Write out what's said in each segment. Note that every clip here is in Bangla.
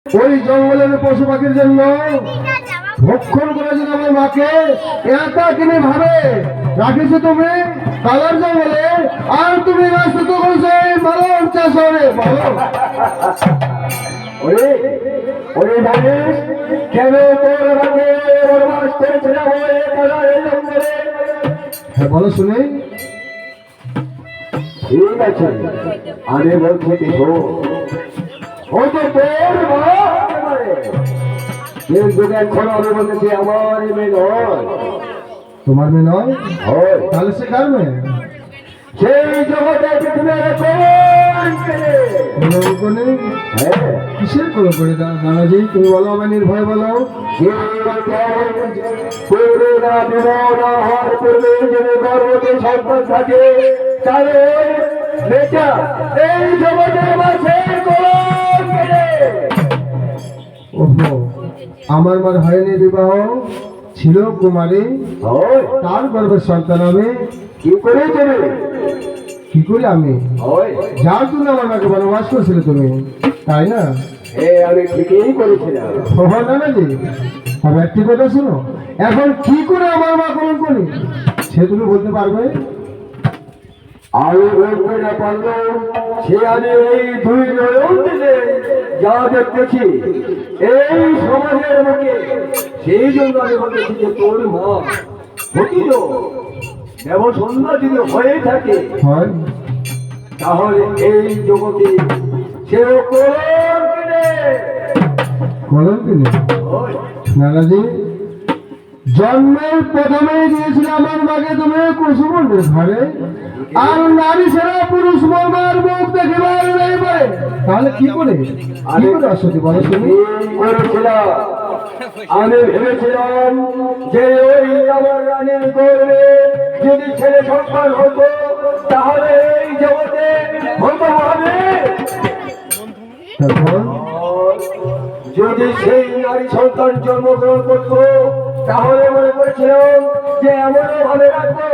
ওই জঙ্গলের পশু পাখির জন্য ভক্ষণ করার জন্য আমার মাকে একা কিনে ভাবে রাখিছো তুমি কালার জঙ্গলে, আর তুমি রাস্তা তো করছো এই মালন চাষরে বলো। ওরে ওরে জানিস কেন তোর ভাগে বরবাস করেছিলাম ওই কালার জঙ্গলে? হ্যাঁ বলো শুনি। ঠিক আছে, আমি বলছি কিছু ওই তো তোর মা কিন্তু এখন আমি বলতেছি আমার মেয়ে নয়। তোমার মেয়ে নয়? হয় তাহলে সে কার মেয়ে? সেই জগতে পৃথিবীর কোনে? কিসের করে করে নানাজি তুমি বলো, আমার নির্ভয় বলো। পূর্বে না বিবাহ না হওয়ার পূর্বে যদি গর্ভবতী সন্তান থাকে তাহলে মেয়েটা এই জগতের মাঝে কলঙ্ক কেড়ে। ওহো, আমার মার হয়নি বিবাহ, ছিল কুমারী, তার গর্ভের সন্তান আমি। কি করে দেবে? কি করে আমি? যার জন্য আমার মাকে বনবাস করেছিলে তুমি, তাই না? আমি ঠিকই করেছিলাম। ওহো নানাজি, তবে একটি কথা শুনো, এখন কি করে আমার মা কলঙ্ক করি সে তুমি বলতে পারবে? আমি বলতে না পারলেও সে আমি এই দুই নয়ন দিলে যা দেখতেছি এই সমাজের মুখে, সেই জন্য আমি বলতেছি যে তোর মা ভতিজ দেব সন্ধ্যা যদি হয়ে থাকে হয় তাহলে এই জগতে সেও কলঙ্কিনী। কলঙ্কিনী? নানাজি, জন্মের প্রথমেই দিয়েছিল আমার মাকে তুমি কুসুমন্ডের ঘরে, আর নারী ছাড়া পুরুষ মর্মার মুখ দেখিবার নেই বলে, তাহলে কি করে আসতে বলো তুমি? করেছিলাম আমি ভেবেছিলাম যে ওই আমার রানীর গর্ভে যদি ছেলে সন্তান হতো তাহলে এই জগতে হতো হবে। তারপর যদি সেই নারী সন্তান জন্মগ্রহণ করতো তাহলে মনে করেছিলাম যে এমনও ভাবে রাখবো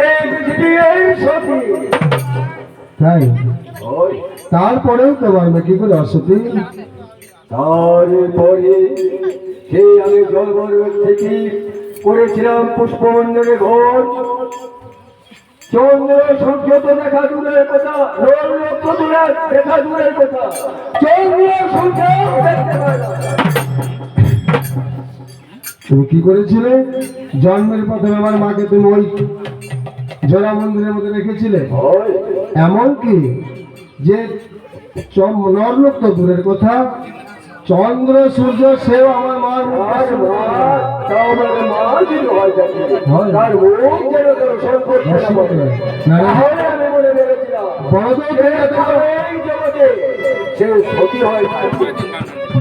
এই পৃথিবী এই সতী। তাই? তারপরেও তোমার মেয়ে কি করে অসতী? তারপরে সেই আমি জলগর্ভ থেকে করেছিলাম পুষ্পমন্ডলে ঘর। চন্দ্র সূর্য তো দেখা দূরের কথা, নক্ষত্র দূরে দেখা দূরের কথা, চন্দ্র সূর্য দেখতে পায় না। তুমি কি করেছিলে? জন্মের প্রথমে আমার মাকে তুমি ওই জলা মন্দিরের মধ্যে রেখেছিলে, এমনকি যে নরলোক তো দূরের কথা, চন্দ্র সূর্য সেও আমার মার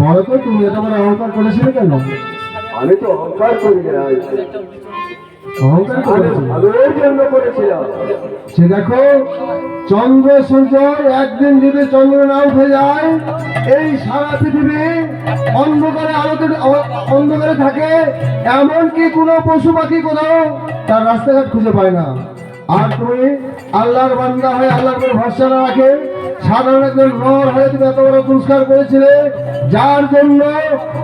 বড় তো তুমি এত বড় অহংকার করেছিলে কেন? আমি তো অহংকার করি না, অহংকার করেছিলাম। সে দেখো, চন্দ্র সূর্য একদিন যদি চন্দ্র না উঠে যায় এই সারা পৃথিবী অন্ধকারে অন্ধকারে থাকে, এমনকি কোনো পশু পাখি কোথাও তার রাস্তাঘাট খুঁজে পায় না। আর তুমি আল্লাহর বান্দা হয়ে আল্লাহর উপর ভরসা না রাখে সাধারণ একজন নর হয়ে তুমি এত বড় পুরস্কার করেছিলে, যার জন্য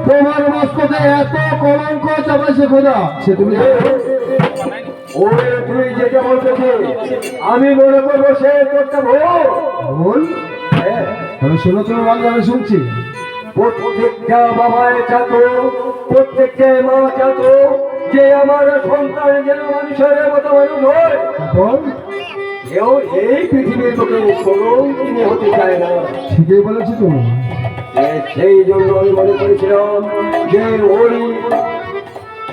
তোমার মস্তকে এত কলঙ্ক চাপাইছে খোদা, সে তুমি তুই যেটা বলতেছিস আমি মনে করবো সে একটা ভুল। আমি শোনো, তুমি বলবে আমি শুনছি। প্রত্যেকটা বাবায় চাত, প্রত্যেকটা মা চাত যে আমার সন্তান যেন মানুষের মতো মানুষ হয়। কেউ এই পৃথিবীর লোকে কলঙ্কিনী হতে চায় না। ঠিকই বলেছি তুমি। সেই জন্য আমি মনে করেছিলাম যে ওই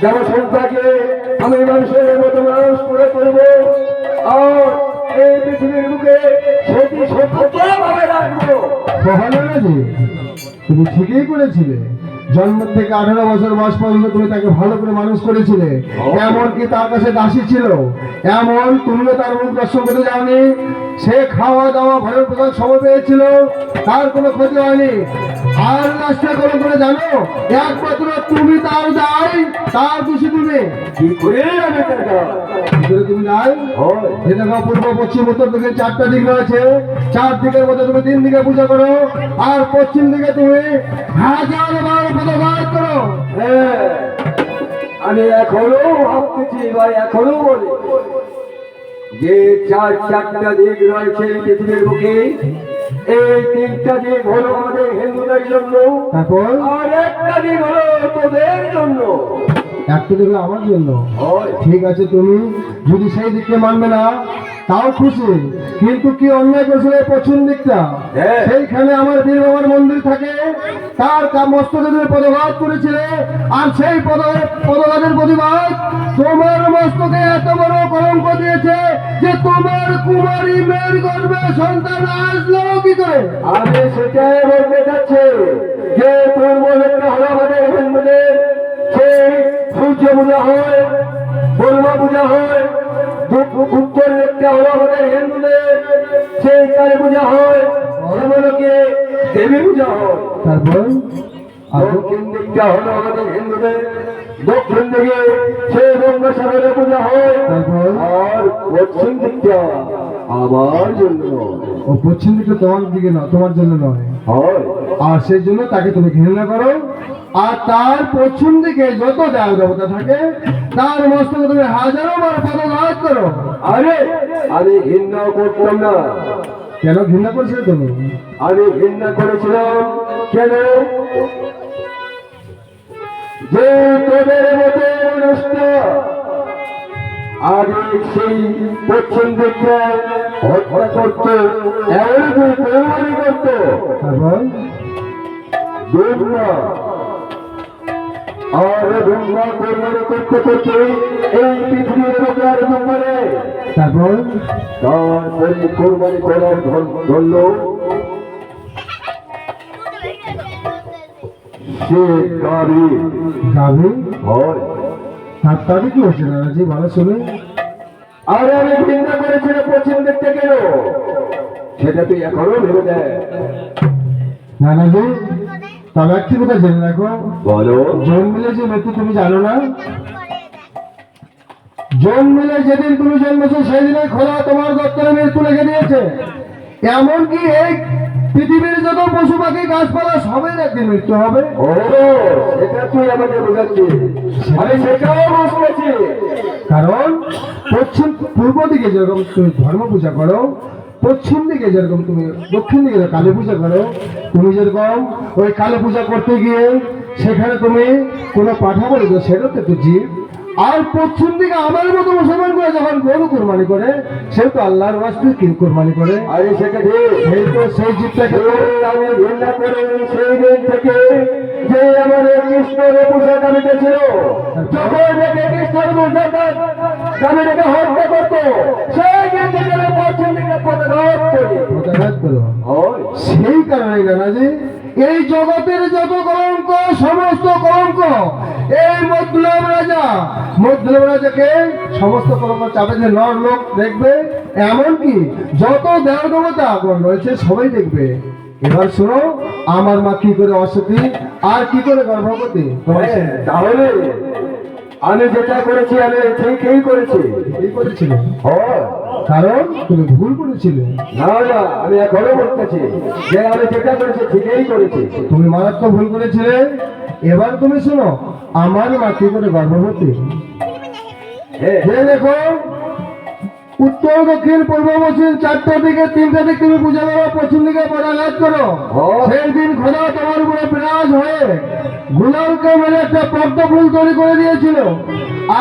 জনসংখ্যাকে আমি মানুষের মতো মানুষ করে তুলবো, আর এই পৃথিবীর বুকে সেটি সত্যভাবে রাখবো। তুমি ঠিকই করেছিলে। জন্ম থেকে 18 বছর বয়স পর্যন্ত তুমি তাকে ভালো করে মানুষ করেছিলে, এমনকি তার কাছে দাসী ছিল, এমন তুমিও তার মুখ দর্শন করতে যাওনি। সে খাওয়া দাওয়া ভরণ পোষণ সময় পেয়েছিল, তার কোনো ক্ষতি হয়নি। আর কাজটা করো করে জানো? একমাত্র তুমি তার দায়, তার দোষী তুমি। কি করে আমি তার গায়ে? কি করে তুমি দায়? হয়। এই দেখো পূর্ব পশ্চিম উত্তর দিকে 4টা দিক রয়েছে। 4 দিকের মধ্যে তুমি 3 দিকে পূজা করো, আর পশ্চিম দিকে তুমি 1000বার পদঘাত করো। হ্যাঁ, আমি এখনো ভাবতেছি ভাই, এখনো বলি যে চারটা দিক রয়েছে এই পৃথিবীর বুকে, এই 3টা দিক হলো আমাদের হিন্দুদের জন্য, তারপর আর একটা দিক হলো তোদের জন্য। একটা দিকে আমার জন্য। হয়। ঠিক আছে, তুমি যদি সেই দিককে মানবে না তাও খুশি, কিন্তু কি অন্যায় করেছিল পশ্চিম দিকটা? হ্যাঁ। সেইখানে আমার বীর বাবার মন্দির থাকে, তার মস্তকে তুমি পদঘাত করেছিলে, আর সেই পদঘাতের প্রতিবাদ তোমার মস্তকে এত বড় কলঙ্ক দিয়েছে যে তোমার কুমারী মেয়ের গর্ভে সন্তান আসলো কি করে? আমি সেটাই বলতে চাচ্ছি যে পূর্ব দিকটা হলো আমাদের হিন্দুদের, সেই সূর্য পূজা হয়, ব্রহ্মা পূজা হয়। উত্তর দিকটা হলো আমাদের হিন্দুদের, সেই কালী পূজা হয়, অন্যকে দেবী পূজা হয়। তারপর দক্ষিণ দিকটা হলো আমাদের হিন্দুদের, দক্ষিণ দিকে সেই গঙ্গাসাগরের পূজা হয়, তারপর আর পশ্চিম দিকটা আমার জন্য ও পশ্চিম দিকটা তোমার দিকে না, তোমার জন্য নয়, হয়। আর সেই জন্য তাকে তুমি ঘৃণা করো। আর তার পশ্চিম দিকে যত দেব দেবতা থাকে তার মস্তকে তুমি 1000বার পদঘাত করো। আরে আমি ঘৃণা করতাম না, কেন ঘৃণা করছিলে তুমি? আমি ঘৃণা করেছিলাম কেন, যে তোদের মতো মানুষটা আগে সেই পশ্চিম দিকে হত্যা করতো, এমনকি কোরবানি করতো। তারপর দুর্গা আর দুর্গা কোরবানি করতে করতে এই পৃথিবীর লোকে আর করে, তারপর তারপরে কোরবানি করার ধরল সে গাড়ি গাভী। হয়। তারপরে কি হচ্ছে নানাজি, ভালো শুনে? আর আমি চিন্তা করেছিল পশ্চিম দিকটা কেন, সেটা তুই এখনো ভেবে দেয়। নানাজি, তবে একটি কথা জেনে রাখো, বলো। জন্মিলে যে মৃত্যু তুমি জানো না? জন্মিলে যেদিন তুমি জন্মেছো সেই দিনে খোলা তোমার দপ্তরে মৃত্যু লিখে দিয়েছে। এমনকি এই পৃথিবীর যত পশু পাখি গাছপালা সবের একদিন মৃত্যু হবে। ও, এটা তুই আমাকে বোঝাচ্ছিস, আমি সেটাও বুঝতেছি। কারণ পূর্ব দিকে যেরকম তুমি ধর্ম পূজা করো, পশ্চিম দিকে যেরকম তুমি, দক্ষিণ দিকে কালী পূজা করো, তুমি যেরকম ওই কালী পূজা করতে গিয়ে সেখানে তুমি কোনো পাঠা বলে তো সেটা তো একটু জীব। আর পশ্চিম দিকে আমার মতো মুসলমান করে যখন গরু কোরবানি করে, সে তো আল্লাহর ওয়াস্তে কি কোরবানি করে, আরে সেটা ঠিক, সেই তো সেই জীবটাকে আমি ঘৃণা করে সেই দিন থেকে যে আমার এই কৃষ্ণের পোশাক দাবিতে ছিল, যখন দেখে কৃষ্ণের পোশাক দাবিটাকে হত্যা করতো, সেই দিন থেকে আমি পশ্চিম দিকে পদঘাত করি। প্রত্যাঘাত করো। হয়। সেই কারণে নানাজি এই জগতের যত কলঙ্ক, সমস্ত কলঙ্ক এই মধ্যলব রাজাকে সমস্ত কলঙ্ক চাপে যে নর লোক দেখবে, এমনকি যত দেব দেবতা রয়েছে সবাই দেখবে। এবার শোনো, আমার মা কি করে অসতী আর কি করে গর্ভবতী। হ্যাঁ, তাহলে আমি যেটা করেছি আমি ঠিকই করেছি। এই করেছিলে, হয়। কারণ তুমি ভুল করেছিলে। না না, আমি এখনো বলতেছি যে আমি যেটা করেছি ঠিকই করেছি। তুমি মারাত্মক ভুল করেছিলে। এবার তুমি শোনো, আমার মা কি করে গর্ভবতী। হ্যাঁ, যে দেখো, উত্তর দক্ষিণ পূর্ব পশ্চিম 4টা দিকে 3টা দিক তুমি পূজা করো, পশ্চিম দিকে পদাঘাত করো। সেই দিন খোদা তোমার উপরে বিরাজ হয়ে গুলালকে মেরে একটা পদ্ম ফুল তৈরি করে দিয়েছিল।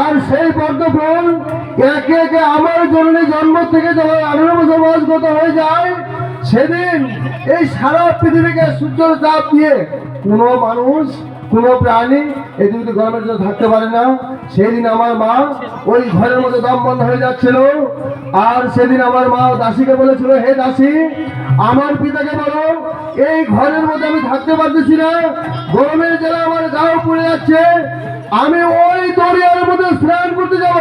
আর সেই পদ্ম ফুল একে একে আমার জননী জন্ম থেকে যখন 18 বছর বয়সগত হয়ে যায়, সেদিন এই সারা পৃথিবীকে সূর্যের তাপ দিয়ে কোনো মানুষ, কোনো প্রাণী এই দুটি গরমের জন্য থাকতে পারে না। সেদিন আমার মা ওই ঘরের মধ্যে দম বন্ধ হয়ে যাচ্ছিল। আর সেদিন আমার মা দাসীকে বলেছিল, হে দাসী, আমার পিতাকে বলো এই ঘরের মধ্যে আমি থাকতে পারতেছি না, গরমের জেলা আমার গাও পড়ে যাচ্ছে, আমি ওই দরিয়ার মধ্যে স্নান করতে যাব।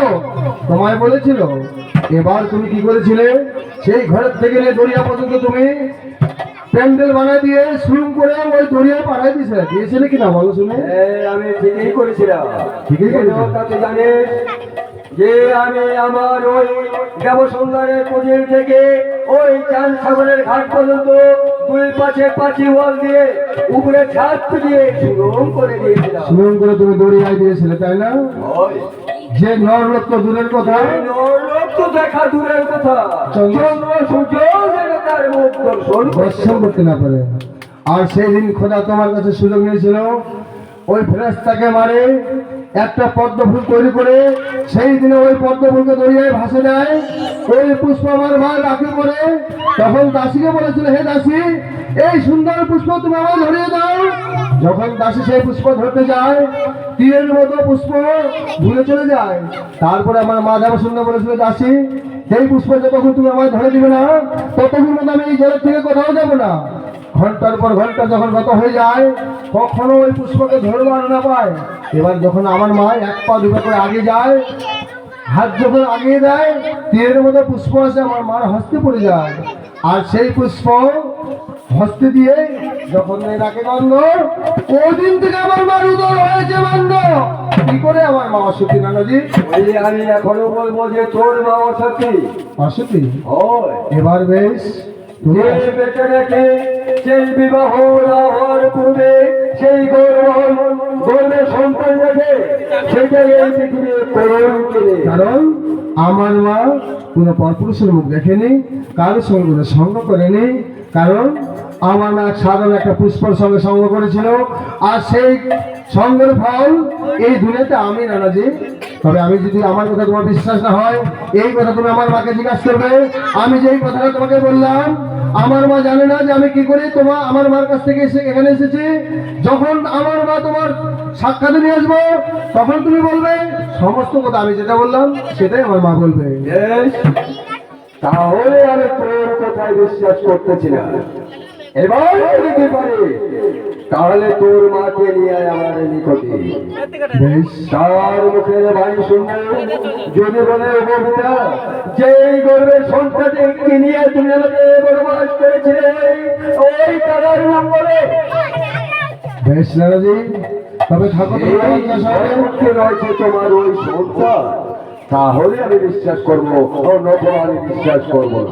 তোমায় বলেছিল। এবার তুমি কি করেছিলে? সেই ঘরের থেকে নিয়ে দরিয়া পর্যন্ত তুমি প্যান্ডেল বানায় দিয়ে সুইম করে ওই দরিয়ায় পাঠাই দিয়েছিলে কি না বলো শুনে? আমি ঠিকই করেছিলাম। ঠিকই করেছো। তাতে জানিস যে আমি আমার ওই দেবসুন্দরের কুটির থেকে ওই চাঁদ সাগরের ঘাট পর্যন্ত দুই পাশে পাঁচি ওয়াল দিয়ে উপরে ছাদ দিয়ে সুরম করে দিয়েছিলাম। সুইম করে তুমি দরিয়ায় দিয়েছিলে তাই না? ওই যে নরলোক তো দূরের কথা, নরলোক তো দেখা দূরের কথা, চন্দ্র সূর্য যেন তার মুখ দর্শন দর্শন করতে না পারে। আর সেই দিন খোদা তোমার কাছে সুযোগ নিয়েছিল ওই ফেরেশতাকে মারে একটা পদ্ম ফুল তৈরি করে সেই দিনে ওই পদ্ম ফুলকে দরিয়ায় ভাসে দেয়। ওই পুষ্প আমার মা রাখে পড়ে তখন দাসীকে বলেছিল, হে দাসী, এই সুন্দর পুষ্প তুমি আমায় ধরিয়ে দাও। যখন দাসী সেই পুষ্প ধরতে যায় তীরের মতো পুষ্প ভুলে চলে যায়। তারপরে আমার মা যাবো সুন্দর বলেছিল, দাসী, সেই পুষ্প যতক্ষণ তুমি আমায় ধরে দিবে না ততক্ষণ মতো আমি এই জলের থেকে কোথাও যাবো না। ঘন্টার পর ঘন্টা যখন গত হয়ে যায় কখনো ওই পুষ্পকে ধরবার না পায়। এবার যখন আমার মা এক পা দুপা করে আগে যায়, হাত যখন আগিয়ে দেয় তীরের মতো পুষ্প আসে আমার মার হস্তে পড়ে যায়। আর সেই পুষ্প হস্তে দিয়ে যখন নাকে গন্ধ, ওই দিন থেকে আমার মার উদর হয়েছে বন্ধ। কি করে আমার মা অসতী নানাজি? ওই যে আমি এখনো বলবো যে তোর মা অসতী। অসতী? ওই এবার বেশ তুমি যে বেঁচে রেখে সেই বিবাহ না হওয়ার পূর্বে সেই গর্বে সন্তান রেখে সেটাই এই পৃথিবীর করুণ কেড়ে। কারণ আমার মা কোনো পরপুরুষের মুখ দেখেনি, কারোর সঙ্গে কোনো সঙ্গ করেনি। কারণ আমার মা সাধারণ একটা পুষ্পর সঙ্গে সঙ্গ করেছিল। আর সেই সঙ্গের ফল এই দুনিয়াতে আমি নানাজি। তবে আমি যদি আমার কথা তোমার বিশ্বাস না হয় এই কথা তুমি আমার মাকে জিজ্ঞাসা করবে। আমি যেই কথাটা তোমাকে বললাম আমার মা জানে না যে আমি কি করে আমার মার কাছ থেকে এখানে এসেছি। যখন আমার মা তোমার সাক্ষাৎ নিয়ে আসবো তখন তুমি বলবে সমস্ত কথা, আমি যেটা বললাম সেটাই আমার মা বলবে। বেশ, তাহলে আমি তোর কথায় বিশ্বাস করতেছি না। এবার যদি পারি তাহলে তোর মাকে নিয়ে আয় আমার নিকটে। বেশ, তার মুখের বাণী শুনবো। যদি বলে উপবিতা যে এই গর্বের সন্তানকে নিয়ে তুমি আমাকে বনবাস করেছিলে ওই তারার নাম বলে বেশ নানাজি, তবে থাকো এই সম্মুখে রয়েছে তোমার ওই সন্তান, তাহলে আমি বিশ্বাস করবো, অন্যথা আমি বিশ্বাস করবো না।